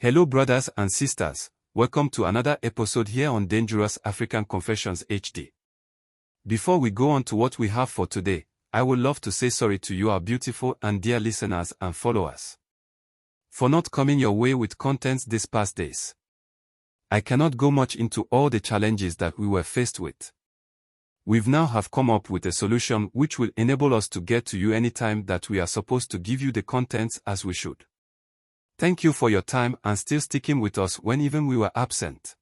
Hello brothers and sisters, welcome to another episode here on Dangerous African Confessions HD. Before we go on to what we have for today, I would love to say sorry to you our beautiful and dear listeners and followers for not coming your way with contents these past days. I cannot go much into all the challenges that we were faced with. We've now have come up with a solution which will enable us to get to you anytime that we are supposed to give you the contents as we should. Thank you for your time and still sticking with us when even we were absent.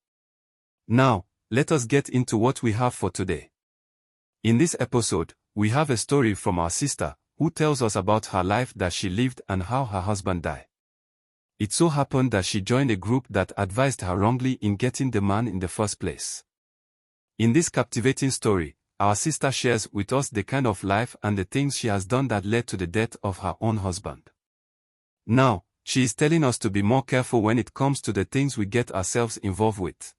Now, let us get into what we have for today. In this episode, we have a story from our sister, who tells us about her life that she lived and how her husband died. It so happened that she joined a group that advised her wrongly in getting the man in the first place. In this captivating story, our sister shares with us the kind of life and the things she has done that led to the death of her own husband. Now, she is telling us to be more careful when it comes to the things we get ourselves involved with.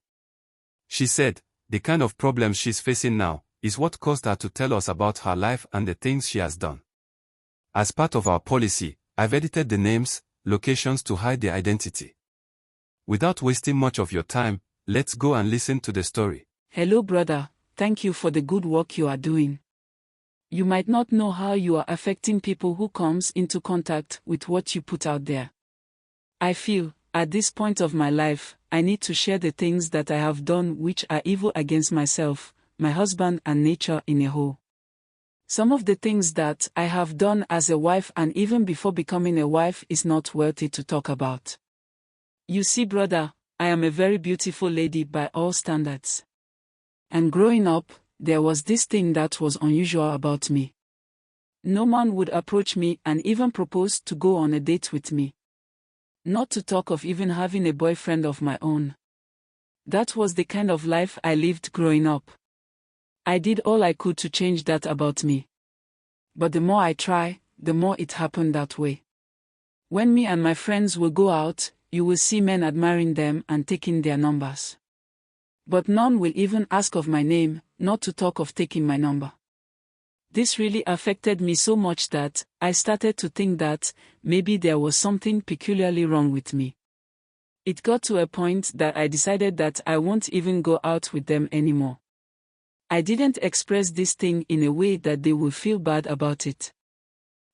She said, the kind of problem she's facing now is what caused her to tell us about her life and the things she has done. As part of our policy, I've edited the names, locations to hide their identity. Without wasting much of your time, let's go and listen to the story. Hello brother, thank you for the good work you are doing. You might not know how you are affecting people who comes into contact with what you put out there. I feel, at this point of my life, I need to share the things that I have done which are evil against myself, my husband and nature in a whole. Some of the things that I have done as a wife and even before becoming a wife is not worthy to talk about. You see brother, I am a very beautiful lady by all standards. And growing up, there was this thing that was unusual about me. No man would approach me and even propose to go on a date with me. Not to talk of even having a boyfriend of my own. That was the kind of life I lived growing up. I did all I could to change that about me. But the more I try, the more it happened that way. When me and my friends will go out, you will see men admiring them and taking their numbers. But none will even ask of my name, not to talk of taking my number. This really affected me so much that I started to think that maybe there was something peculiarly wrong with me. It got to a point that I decided that I won't even go out with them anymore. I didn't express this thing in a way that they will feel bad about it.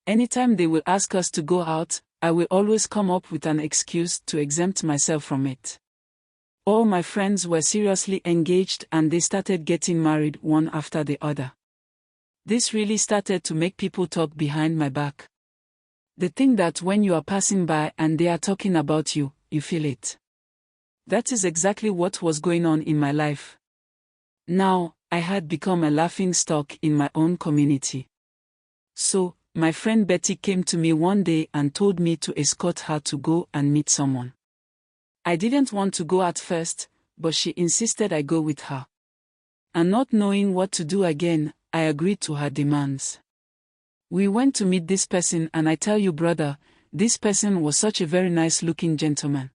Anytime they will ask us to go out, I will always come up with an excuse to exempt myself from it. All my friends were seriously engaged and they started getting married one after the other. This really started to make people talk behind my back. The thing that when you are passing by and they are talking about you, you feel it. That is exactly what was going on in my life. Now, I had become a laughing stock in my own community. So, my friend Betty came to me one day and told me to escort her to go and meet someone. I didn't want to go at first, but she insisted I go with her. And not knowing what to do again, I agreed to her demands. We went to meet this person and I tell you brother, this person was such a very nice looking gentleman.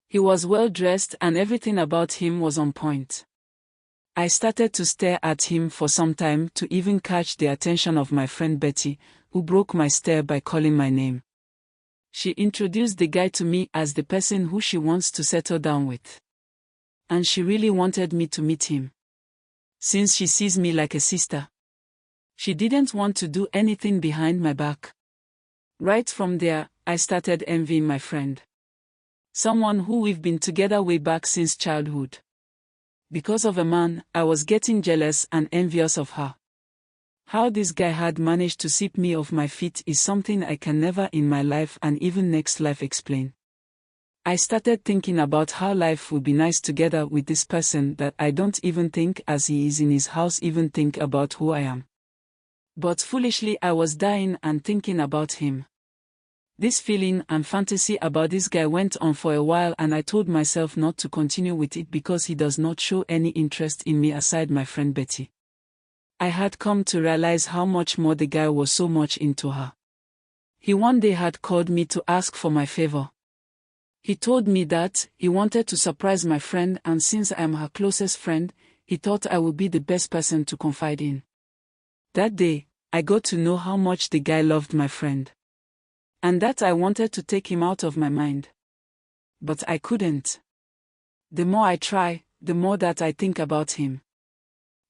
He was well dressed and everything about him was on point. I started to stare at him for some time to even catch the attention of my friend Betty, who broke my stare by calling my name. She introduced the guy to me as the person who she wants to settle down with. And she really wanted me to meet him. Since she sees me like a sister. She didn't want to do anything behind my back. Right from there, I started envying my friend. Someone who we've been together way back since childhood. Because of a man, I was getting jealous and envious of her. How this guy had managed to sweep me off my feet is something I can never in my life and even next life explain. I started thinking about how life would be nice together with this person that I don't even think as he is in his house even think about who I am. But foolishly I was dying and thinking about him. This feeling and fantasy about this guy went on for a while and I told myself not to continue with it because he does not show any interest in me aside my friend Betty. I had come to realize how much more the guy was so much into her. He one day had called me to ask for my favor. He told me that he wanted to surprise my friend and since I am her closest friend, he thought I would be the best person to confide in. That day, I got to know how much the guy loved my friend. And that I wanted to take him out of my mind. But I couldn't. The more I try, the more that I think about him.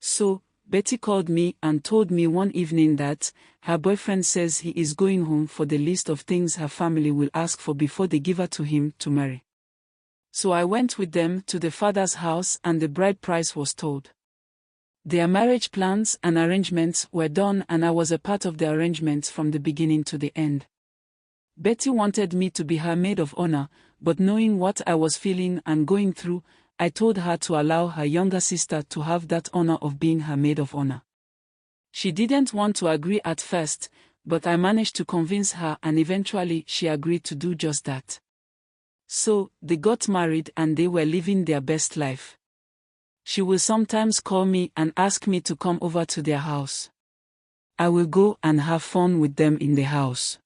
So, Betty called me and told me one evening that her boyfriend says he is going home for the list of things her family will ask for before they give her to him to marry. So I went with them to the father's house and the bride price was told. Their marriage plans and arrangements were done and I was a part of the arrangements from the beginning to the end. Betty wanted me to be her maid of honor, but knowing what I was feeling and going through, I told her to allow her younger sister to have that honor of being her maid of honor. She didn't want to agree at first, but I managed to convince her and eventually she agreed to do just that. So, they got married and they were living their best life. She will sometimes call me and ask me to come over to their house. I will go and have fun with them in the house.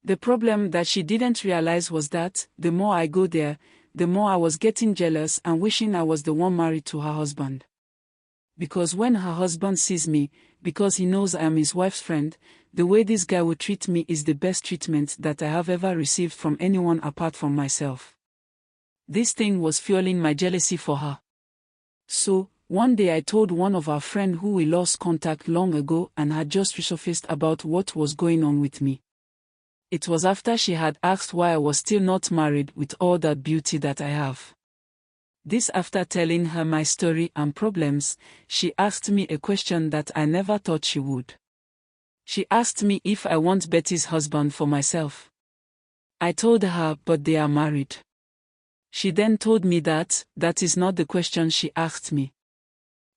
The problem that she didn't realize was that, the more I go there, the more I was getting jealous and wishing I was the one married to her husband. Because when her husband sees me, because he knows I am his wife's friend, the way this guy would treat me is the best treatment that I have ever received from anyone apart from myself. This thing was fueling my jealousy for her. So, one day I told one of our friends who we lost contact long ago and had just resurfaced about what was going on with me. It was after she had asked why I was still not married with all that beauty that I have. This after telling her my story and problems, she asked me a question that I never thought she would. She asked me if I want Betty's husband for myself. I told her, but they are married. She then told me that is not the question she asked me.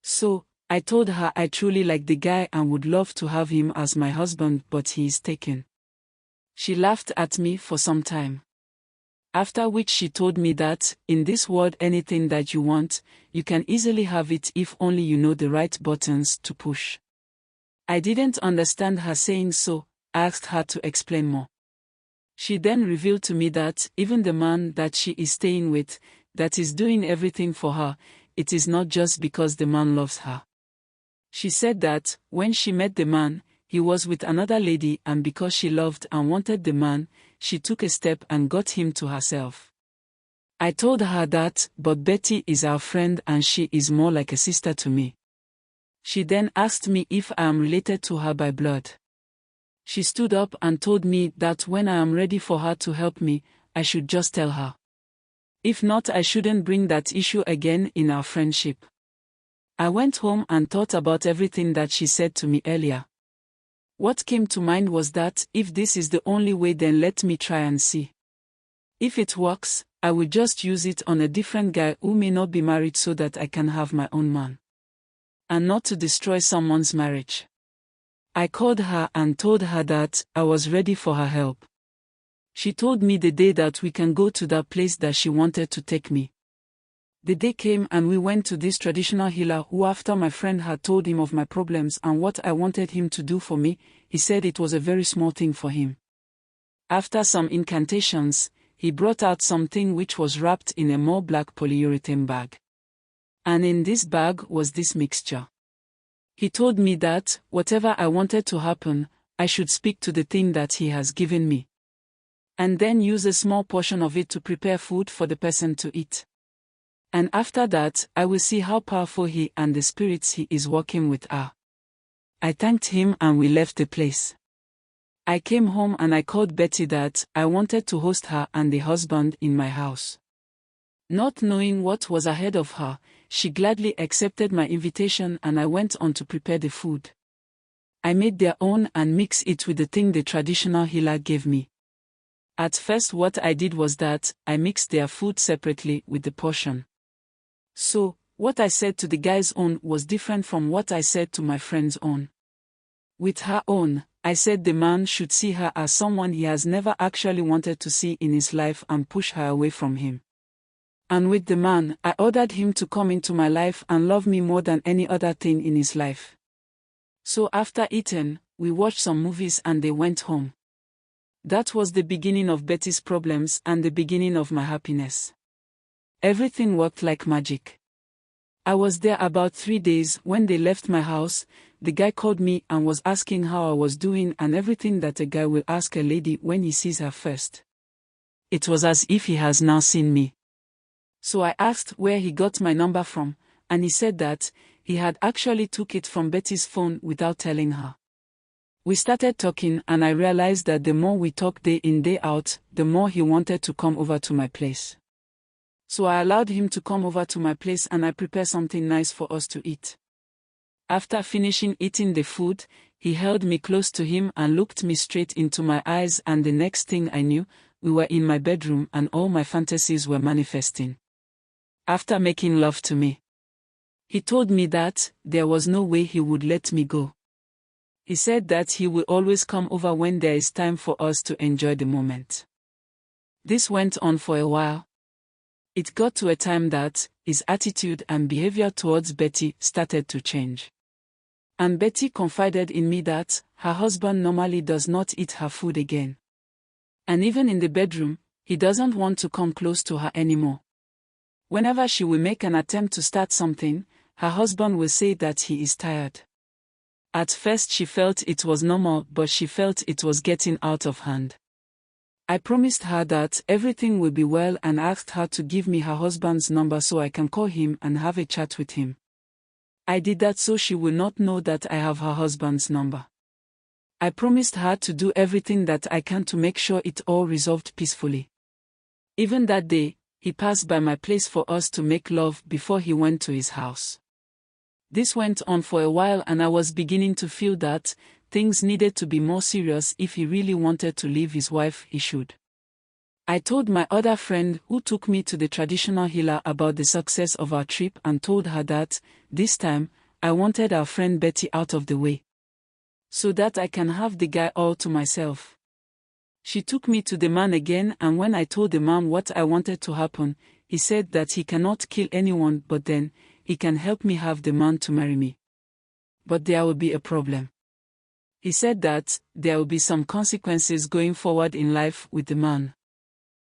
So, I told her I truly like the guy and would love to have him as my husband, but he is taken. She laughed at me for some time. After which she told me that, in this world anything that you want, you can easily have it if only you know the right buttons to push. I didn't understand her saying so, I asked her to explain more. She then revealed to me that, even the man that she is staying with, that is doing everything for her, it is not just because the man loves her. She said that, when she met the man, he was with another lady and because she loved and wanted the man, she took a step and got him to herself. I told her that, but Betty is our friend and she is more like a sister to me. She then asked me if I am related to her by blood. She stood up and told me that when I am ready for her to help me, I should just tell her. If not, I shouldn't bring that issue again in our friendship. I went home and thought about everything that she said to me earlier. What came to mind was that, if this is the only way, then let me try and see. If it works, I will just use it on a different guy who may not be married so that I can have my own man. And not to destroy someone's marriage. I called her and told her that I was ready for her help. She told me the day that we can go to that place that she wanted to take me. The day came and we went to this traditional healer who, after my friend had told him of my problems and what I wanted him to do for me, he said it was a very small thing for him. After some incantations, he brought out something which was wrapped in a more black polyurethane bag. And in this bag was this mixture. He told me that, whatever I wanted to happen, I should speak to the thing that he has given me. And then use a small portion of it to prepare food for the person to eat. And after that, I will see how powerful he and the spirits he is working with are. I thanked him and we left the place. I came home and I called Betty that I wanted to host her and the husband in my house. Not knowing what was ahead of her, she gladly accepted my invitation and I went on to prepare the food. I made their own and mixed it with the thing the traditional healer gave me. At first what I did was that I mixed their food separately with the portion. So, what I said to the guy's own was different from what I said to my friend's own. With her own, I said the man should see her as someone he has never actually wanted to see in his life and push her away from him. And with the man, I ordered him to come into my life and love me more than any other thing in his life. So after eating, we watched some movies and they went home. That was the beginning of Betty's problems and the beginning of my happiness. Everything worked like magic. I was there about 3 days. When they left my house, the guy called me and was asking how I was doing and everything that a guy will ask a lady when he sees her first. It was as if he has now seen me. So I asked where he got my number from, and he said that he had actually took it from Betty's phone without telling her. We started talking, and I realized that the more we talked day in day out, the more he wanted to come over to my place. So I allowed him to come over to my place and I prepared something nice for us to eat. After finishing eating the food, he held me close to him and looked me straight into my eyes, and the next thing I knew, we were in my bedroom and all my fantasies were manifesting. After making love to me, he told me that there was no way he would let me go. He said that he will always come over when there is time for us to enjoy the moment. This went on for a while. It got to a time that his attitude and behavior towards Betty started to change. And Betty confided in me that her husband normally does not eat her food again. And even in the bedroom, he doesn't want to come close to her anymore. Whenever she will make an attempt to start something, her husband will say that he is tired. At first she felt it was normal, but she felt it was getting out of hand. I promised her that everything will be well and asked her to give me her husband's number so I can call him and have a chat with him. I did that so she will not know that I have her husband's number. I promised her to do everything that I can to make sure it all resolved peacefully. Even that day, he passed by my place for us to make love before he went to his house. This went on for a while and I was beginning to feel that things needed to be more serious. If he really wanted to leave his wife, he should. I told my other friend who took me to the traditional healer about the success of our trip and told her that, this time, I wanted our friend Betty out of the way, so that I can have the guy all to myself. She took me to the man again, and when I told the man what I wanted to happen, he said that he cannot kill anyone, but then, he can help me have the man to marry me. But there will be a problem. He said that there will be some consequences going forward in life with the man.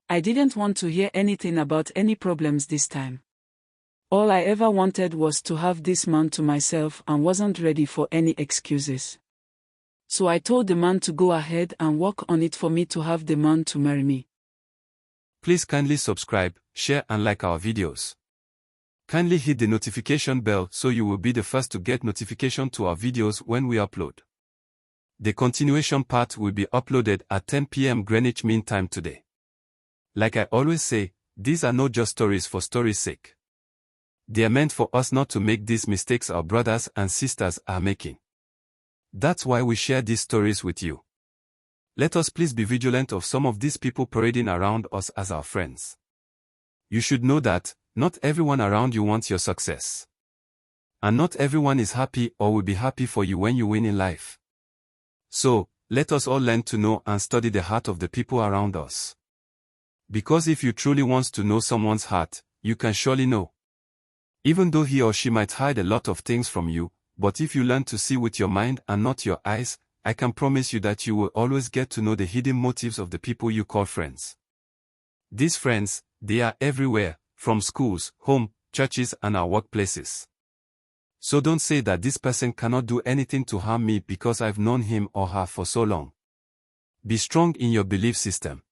I didn't want to hear anything about any problems this time. All I ever wanted was to have this man to myself and wasn't ready for any excuses. So I told the man to go ahead and work on it for me to have the man to marry me. Please kindly subscribe, share and like our videos. Kindly hit the notification bell so you will be the first to get notification to our videos when we upload. The continuation part will be uploaded at 10 p.m. Greenwich Mean Time today. Like I always say, these are not just stories for story's sake. They are meant for us not to make these mistakes our brothers and sisters are making. That's why we share these stories with you. Let us please be vigilant of some of these people parading around us as our friends. You should know that not everyone around you wants your success. And not everyone is happy or will be happy for you when you win in life. So, let us all learn to know and study the heart of the people around us. Because if you truly want to know someone's heart, you can surely know. Even though he or she might hide a lot of things from you, but if you learn to see with your mind and not your eyes, I can promise you that you will always get to know the hidden motives of the people you call friends. These friends, they are everywhere, from schools, home, churches and our workplaces. So don't say that this person cannot do anything to harm me because I've known him or her for so long. Be strong in your belief system.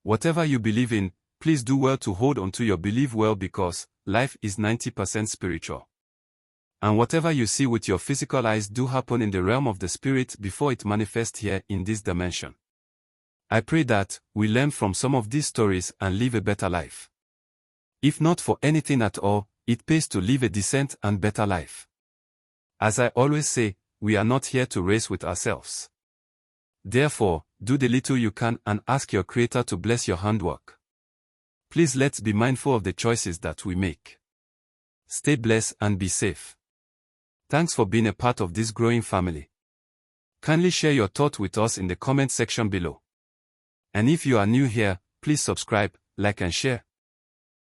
Whatever you believe in, please do well to hold on to your belief well because life is 90% spiritual. And whatever you see with your physical eyes do happen in the realm of the spirit before it manifests here in this dimension. I pray that we learn from some of these stories and live a better life. If not for anything at all, it pays to live a decent and better life. As I always say, we are not here to race with ourselves. Therefore, do the little you can and ask your Creator to bless your handwork. Please let's be mindful of the choices that we make. Stay blessed and be safe. Thanks for being a part of this growing family. Kindly share your thought with us in the comment section below. And if you are new here, please subscribe, like and share.